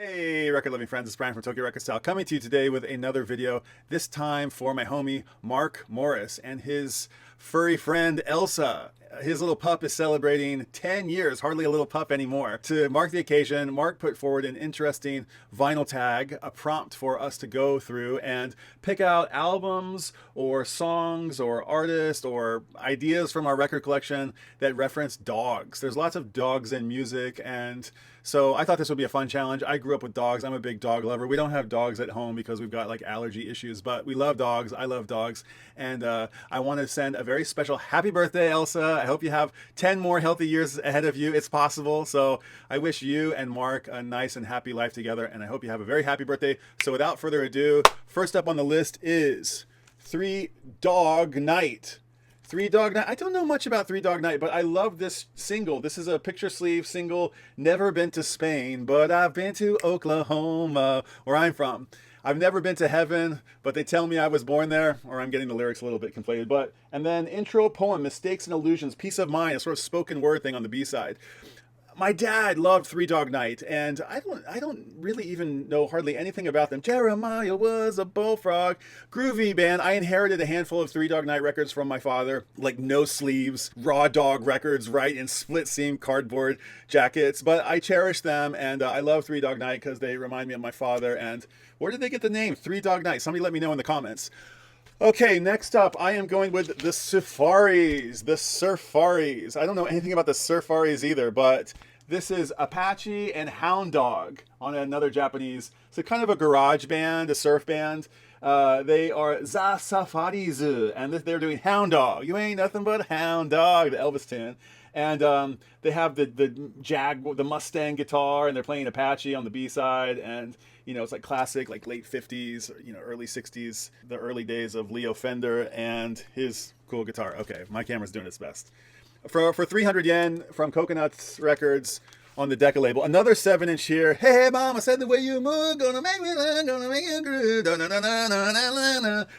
Hey, record loving friends, it's Brian from Tokyo Record Style coming to you today with another video, this time for my homie Mark Morris and his furry friend Elsa. His little pup is celebrating 10 years, hardly a little pup anymore. To mark the occasion, Mark put forward an interesting vinyl tag, a prompt for us to go through and pick out albums or songs or artists or ideas from our record collection that reference dogs. There's lots of dogs in music, and so I thought this would be a fun challenge. I grew up with dogs. I'm a big dog lover. We don't have dogs at home because we've got like allergy issues, but we love dogs. I love dogs. And I want to send a very special happy birthday, Elsa. I hope you have 10 more healthy years ahead of you. It's possible. So I wish you and Mark a nice and happy life together. And I hope you have a very happy birthday. So without further ado, first up on the list is Three Dog Night. Three Dog Night. I don't know much about Three Dog Night, but I love this single. This is a picture sleeve single. Never been to Spain, but I've been to Oklahoma, where I'm from. I've never been to heaven, but they tell me I was born there, or I'm getting the lyrics a little bit conflated. But and then intro poem, Mistakes and Illusions, Peace of Mind, a sort of spoken word thing on the B-side. My dad loved Three Dog Night, and I don't really even know hardly anything about them. Jeremiah was a bullfrog. Groovy band. I inherited a handful of Three Dog Night records from my father, like no sleeves, raw dog records, right, in split seam cardboard jackets. But I cherish them, and I love Three Dog Night because they remind me of my father. And where did they get the name Three Dog Night? Somebody let me know in the comments. Okay, next up, I am going with the Surfaris. The Surfaris. I don't know anything about the Surfaris either, but this is Apache and Hound Dog on another Japanese. So kind of a garage band, a surf band. They are Za Safaris, and they're doing Hound Dog. You ain't nothing but a hound dog, the Elvis tune. And they have the Mustang guitar, and they're playing Apache on the B-side, and you know, it's like classic, like late 50s, you know, early 60s, the early days of Leo Fender and his cool guitar. Okay, my camera's doing its best. For 300 yen from Coconuts Records on the Decca label. Another 7-inch here. Hey, mama said the way you move, gonna make me learn, gonna make you groove.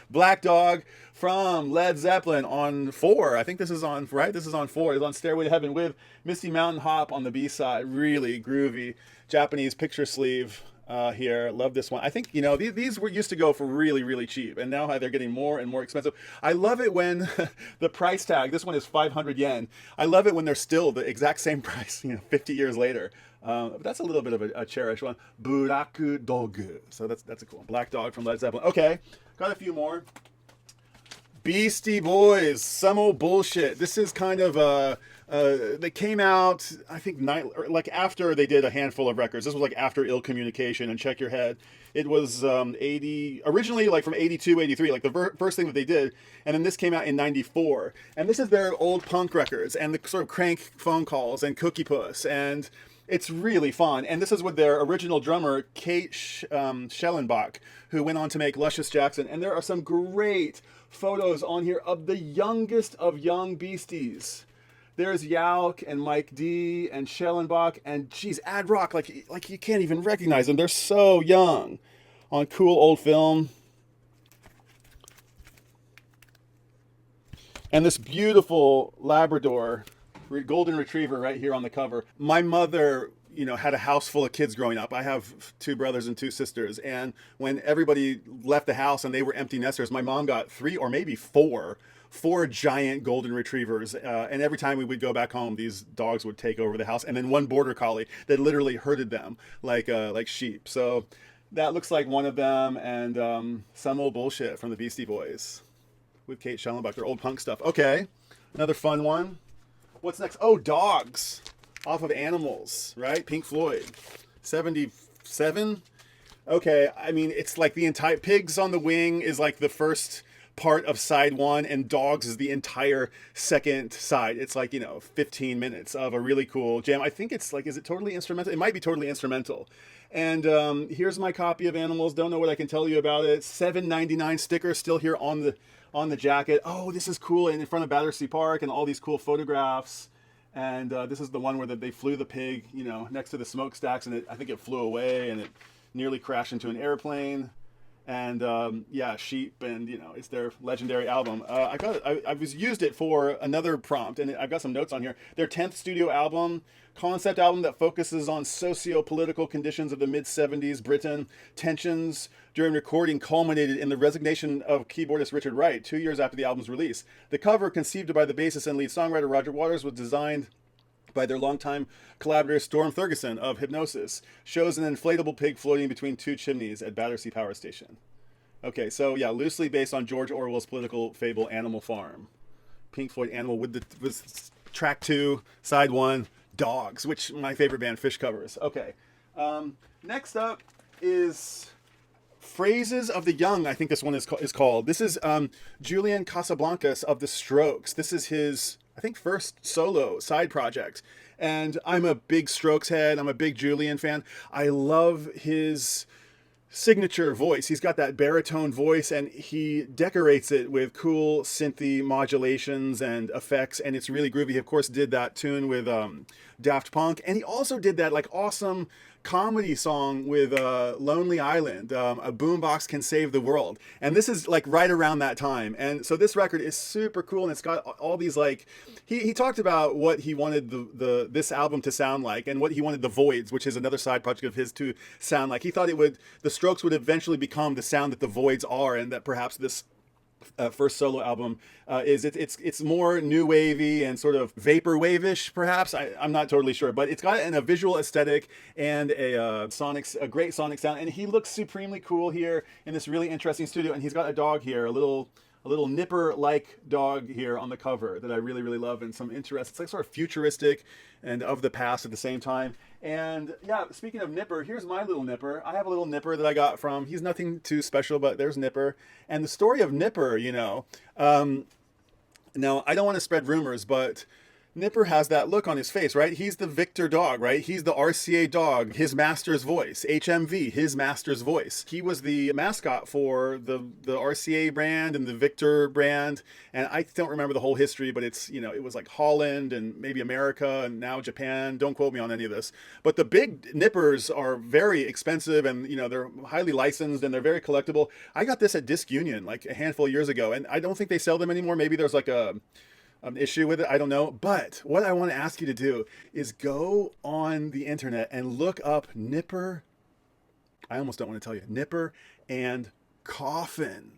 Black Dog from Led Zeppelin on 4. I think this is on, right? This is on 4. It's on Stairway to Heaven with Misty Mountain Hop on the B-side. Really groovy Japanese picture sleeve. Here, love this one. I think, you know, these were used to go for really, really cheap, and now they're getting more and more expensive. I love it when the price tag, this one is 500 yen. I love it when they're still the exact same price, you know, 50 years later. But that's a little bit of a cherished one. Buraku Dogu. So that's a cool one. Black Dog from Led Zeppelin. Okay, got a few more. Beastie Boys, some old bullshit. This is kind of they came out, I think, like after they did a handful of records. This was like after Ill Communication and Check Your Head. It was originally like from 82, 83, like the first thing that they did. And then this came out in 94. And this is their old punk records and the sort of crank phone calls and Cookie Puss. And it's really fun. And this is with their original drummer, Kate Schellenbach, who went on to make Luscious Jackson. And there are some great photos on here of the youngest of young Beasties. There's Yauk and Mike D and Schellenbach and geez, Ad Rock, like you can't even recognize them. They're so young on cool old film. And this beautiful Labrador, golden retriever right here on the cover. My mother, you know, had a house full of kids growing up. I have 2 brothers and 2 sisters. And when everybody left the house and they were empty nesters, my mom got 3 or maybe 4 giant golden retrievers. And every time we would go back home, these dogs would take over the house. And then one border collie that literally herded them like sheep. So that looks like one of them. And some old bullshit from the Beastie Boys with Kate Schellenbach, their old punk stuff. Okay, another fun one. What's next? Oh, Dogs. Off of Animals, right? Pink Floyd, 77. Okay, I mean, it's like the entire Pigs on the Wing is like the first part of side 1, and Dogs is the entire second side. It's like, you know, 15 minutes of a really cool jam. I think it's like, is it totally instrumental? It might be totally instrumental. And here's my copy of Animals. Don't know what I can tell you about it. $7.99 sticker still here on the jacket. Oh, this is cool. And in front of Battersea Park and all these cool photographs. And this is the one where they flew the pig, you know, next to the smokestacks, and I think it flew away, and it nearly crashed into an airplane. And yeah, Sheep, and you know, it's their legendary album. I was used it for another prompt, and I've got some notes on here. Their 10th studio album, concept album that focuses on socio-political conditions of the mid-70s Britain. Tensions during recording culminated in the resignation of keyboardist Richard Wright 2 years after the album's release. The cover, conceived by the bassist and lead songwriter Roger Waters, was designed by their longtime collaborator Storm Thurgeson of Hypnosis, shows an inflatable pig floating between two chimneys at Battersea Power Station. Okay, so yeah, loosely based on George Orwell's political fable Animal Farm. Pink Floyd Animal with track 2, side 1, Dogs, which my favorite band Phish covers. Okay, next up is Phrases of the Young, I think this one is called. This is Julian Casablancas of The Strokes. This is his, I think, first solo side project. And I'm a big Strokes head. I'm a big Julian fan. I love his signature voice. He's got that baritone voice, and he decorates it with cool synthy modulations and effects, and it's really groovy. He, of course, did that tune with Daft Punk, and he also did that like awesome comedy song with Lonely Island, A Boombox Can Save the World. And this is like right around that time. And so this record is super cool, and it's got all these like, he talked about what he wanted this album to sound like, and what he wanted the Voids, which is another side project of his, to sound like. He thought the Strokes would eventually become the sound that the Voids are, and that perhaps this first solo album it's more new wavy and sort of vapor wave-ish, perhaps. I'm not totally sure, but it's got a visual aesthetic and a great sonic sound, and he looks supremely cool here in this really interesting studio. And he's got a dog here, a little Nipper-like dog here on the cover that I really, really love, and some interest. It's like sort of futuristic and of the past at the same time. And yeah, speaking of Nipper, here's my little Nipper. I have a little Nipper that I got from, he's nothing too special, but there's Nipper. And the story of Nipper, you know, now I don't want to spread rumors, but Nipper has that look on his face, right? He's the Victor dog, right? He's the RCA dog, his master's voice. HMV, his master's voice. He was the mascot for the RCA brand and the Victor brand. And I don't remember the whole history, but it's, you know, it was like Holland and maybe America and now Japan. Don't quote me on any of this. But the big Nippers are very expensive, and, you know, they're highly licensed and they're very collectible. I got this at Disc Union like a handful of years ago, and I don't think they sell them anymore. Maybe there's like an issue with it, I don't know. But what I want to ask you to do is go on the internet and look up Nipper. I almost don't want to tell you. Nipper and Coffin.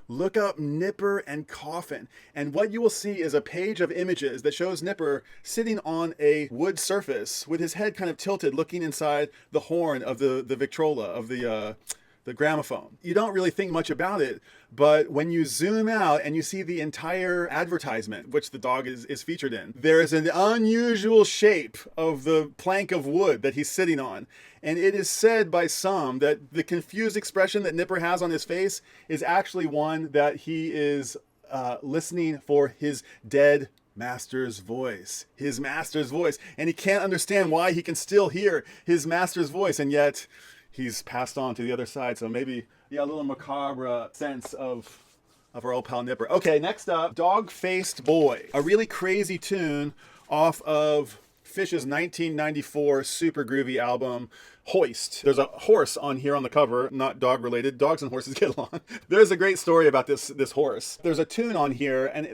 Look up Nipper and Coffin, and what you will see is a page of images that shows Nipper sitting on a wood surface with his head kind of tilted, looking inside the horn of the Victrola, of the gramophone. You don't really think much about it, but when you zoom out and you see the entire advertisement, which the dog is featured in, there is an unusual shape of the plank of wood that he's sitting on. And it is said by some that the confused expression that Nipper has on his face is actually one that he is listening for his dead master's voice. His master's voice. And he can't understand why he can still hear his master's voice, and yet he's passed on to the other side. So maybe, yeah, a little macabre sense of our old pal Nipper. Okay, next up, Dog-Faced Boy. A really crazy tune off of Phish's 1994 super groovy album, Hoist. There's a horse on here on the cover, not dog related. Dogs and horses get along. There's a great story about this horse. There's a tune on here, and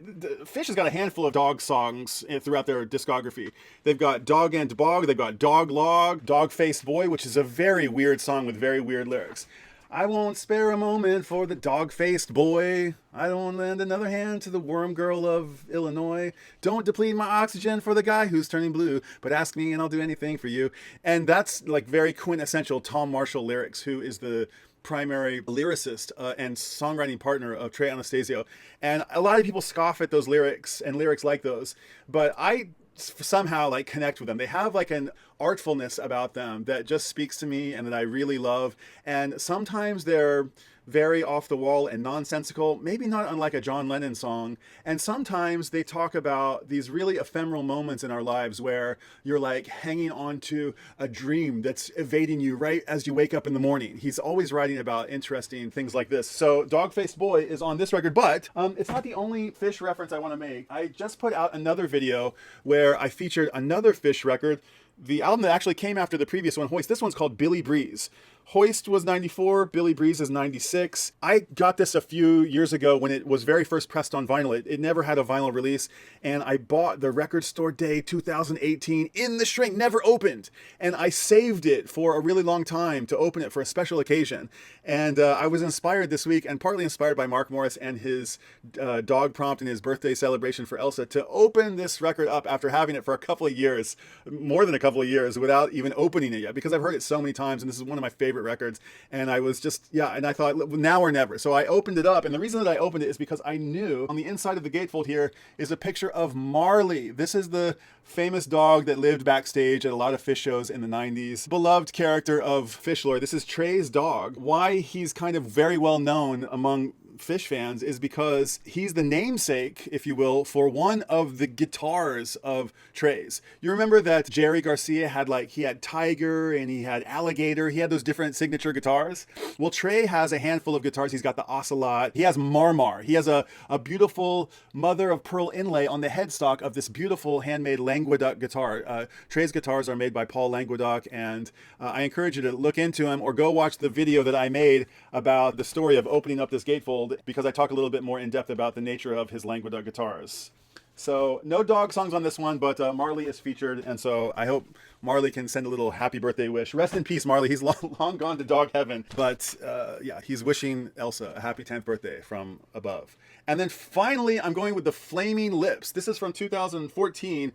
Phish has got a handful of dog songs throughout their discography. They've got Dog and Bog, they've got Dog Log, Dog-Faced Boy, which is a very weird song with very weird lyrics. I won't spare a moment for the dog-faced boy. I don't lend another hand to the worm girl of Illinois. Don't deplete my oxygen for the guy who's turning blue, but ask me and I'll do anything for you. And that's like very quintessential Tom Marshall lyrics, who is the primary lyricist and songwriting partner of Trey Anastasio. And a lot of people scoff at those lyrics and lyrics like those, but I somehow like connect with them. They have like an artfulness about them that just speaks to me and that I really love. And sometimes they're very off the wall and nonsensical, maybe not unlike a John Lennon song. And sometimes they talk about these really ephemeral moments in our lives where you're like hanging on to a dream that's evading you right as you wake up in the morning. He's always writing about interesting things like this. So Dog-Faced Boy is on this record, but it's not the only Phish reference I want to make. I just put out another video where I featured another Phish record. the album that actually came after the previous one, Hoist. This one's called Billy Breeze. Hoist was 94, Billy Breeze is 96. I got this a few years ago when it was very first pressed on vinyl. It never had a vinyl release, and I bought the Record Store Day 2018 in the shrink, never opened. And I saved it for a really long time to open it for a special occasion. And I was inspired this week, and partly inspired by Mark Morris and his dog prompt and his birthday celebration for Elsa, to open this record up after having it for a couple of years, more than a couple of years, without even opening it yet, because I've heard it so many times, and this is one of my favorite records. And I was just, and I thought, now or never. So I opened it up, and the reason that I opened it is because I knew on the inside of the gatefold here is a picture of Marley. This is the famous dog that lived backstage at a lot of Phish shows in the 90s. Beloved character of Phish lore. This is Trey's dog. Why he's kind of very well known among Phish fans is because he's the namesake, if you will, for one of the guitars of Trey's. You remember that Jerry Garcia had, like, he had Tiger and he had Alligator. He had those different signature guitars. Well, Trey has a handful of guitars. He's got the Ocelot. He has Marmar. He has a beautiful mother of pearl inlay on the headstock of this beautiful handmade Languedoc guitar. Trey's guitars are made by Paul Languedoc, and I encourage you to look into him or go watch the video that I made about the story of opening up this gatefold, because I talk a little bit more in depth about the nature of his Languedoc guitars. So no dog songs on this one, but Marley is featured, and so I hope Marley can send a little happy birthday wish. Rest in peace, Marley. He's long gone to dog heaven, but yeah, he's wishing Elsa a happy 10th birthday from above. And then finally, I'm going with the Flaming Lips. This is from 2014.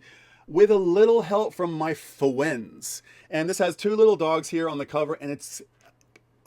With a little help from my friends. And this has two little dogs here on the cover, and it's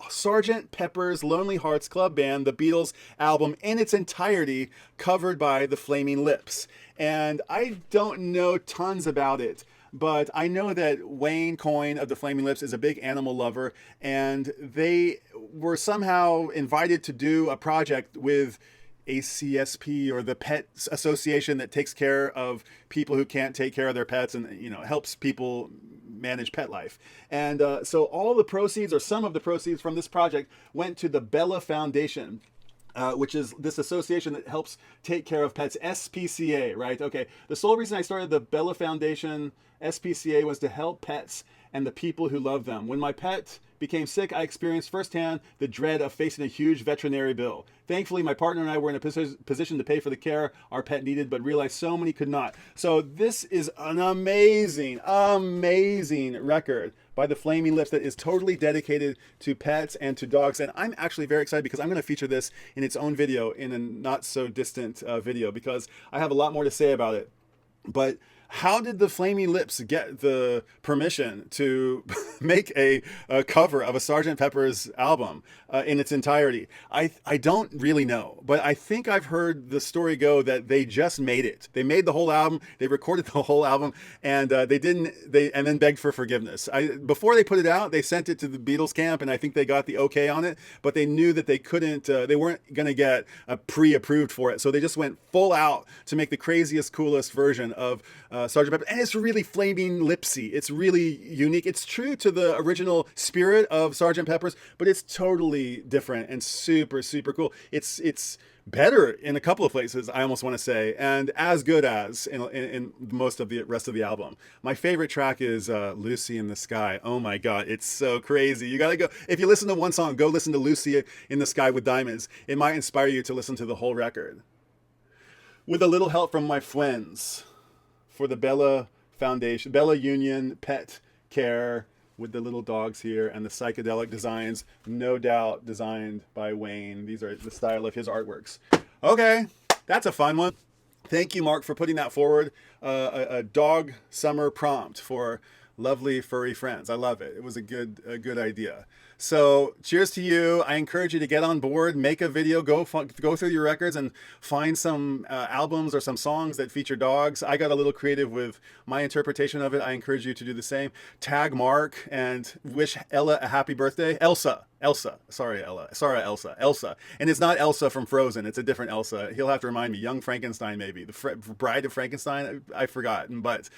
Sgt. Pepper's Lonely Hearts Club Band, the Beatles album in its entirety, covered by the Flaming Lips. And I don't know tons about it, but I know that Wayne Coyne of the Flaming Lips is a big animal lover, and they were somehow invited to do a project with ACSP, or the Pet Association that takes care of people who can't take care of their pets, and helps people manage pet life. And so all the proceeds, or some of the proceeds from this project, went to the Bella Foundation, which is this association that helps take care of pets. SPCA, right? Okay. The sole reason I started the Bella Foundation, SPCA, was to help pets and the people who love them. When my pet became sick, I experienced firsthand the dread of facing a huge veterinary bill. Thankfully, my partner and I were in a position to pay for the care our pet needed, but realized so many could not. So this is an amazing, amazing record by the Flaming Lips that is totally dedicated to pets and to dogs. And I'm actually very excited because I'm going to feature this in its own video, in a not so distant video, because I have a lot more to say about it. But how did the Flaming Lips get the permission to make a cover of a Sgt. Pepper's album in its entirety? I don't really know, but I think I've heard the story go that they just made it. They made the whole album, they recorded the whole album, and and then begged for forgiveness. Before they put it out, they sent it to the Beatles camp, and I think they got the okay on it, but they knew that they couldn't, they weren't going to get pre-approved for it, so they just went full out to make the craziest, coolest version of Sgt. Pepper, and it's really Flaming Lipsy. It's really unique. It's true to the original spirit of Sgt. Pepper's, but it's totally different and super, super cool. It's better in a couple of places, I almost want to say, and as good as in most of the rest of the album. My favorite track is Lucy in the Sky. Oh my God, it's so crazy. You gotta go, if you listen to one song, go listen to Lucy in the Sky with Diamonds. It might inspire you to listen to the whole record. With a little help from my friends, for the Bella Foundation, Bella Union Pet Care, with the little dogs here and the psychedelic designs, no doubt designed by Wayne. These are the style of his artworks. Okay, that's a fun one. Thank you, Mark, for putting that forward. A dog summer prompt for lovely furry friends. I love it. It was a good idea. So cheers to you. I encourage you to get on board, make a video, go through your records and find some albums or some songs that feature dogs. I got a little creative with my interpretation of it. I encourage you to do the same. Tag Mark and wish Ella a happy birthday. Elsa. Sorry, Elsa. And it's not Elsa from Frozen. It's a different Elsa. He'll have to remind me. Young Frankenstein, maybe. The Bride of Frankenstein? I've forgotten. But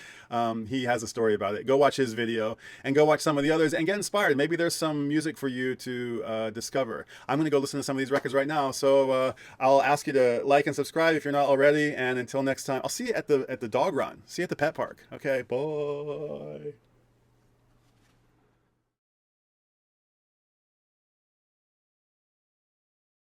he has a story about it. Go watch his video and go watch some of the others and get inspired. Maybe there's some music for you to discover. I'm going to go listen to some of these records right now. So I'll ask you to like and subscribe if you're not already. And until next time, I'll see you at the dog run. See you at the pet park. Okay, bye.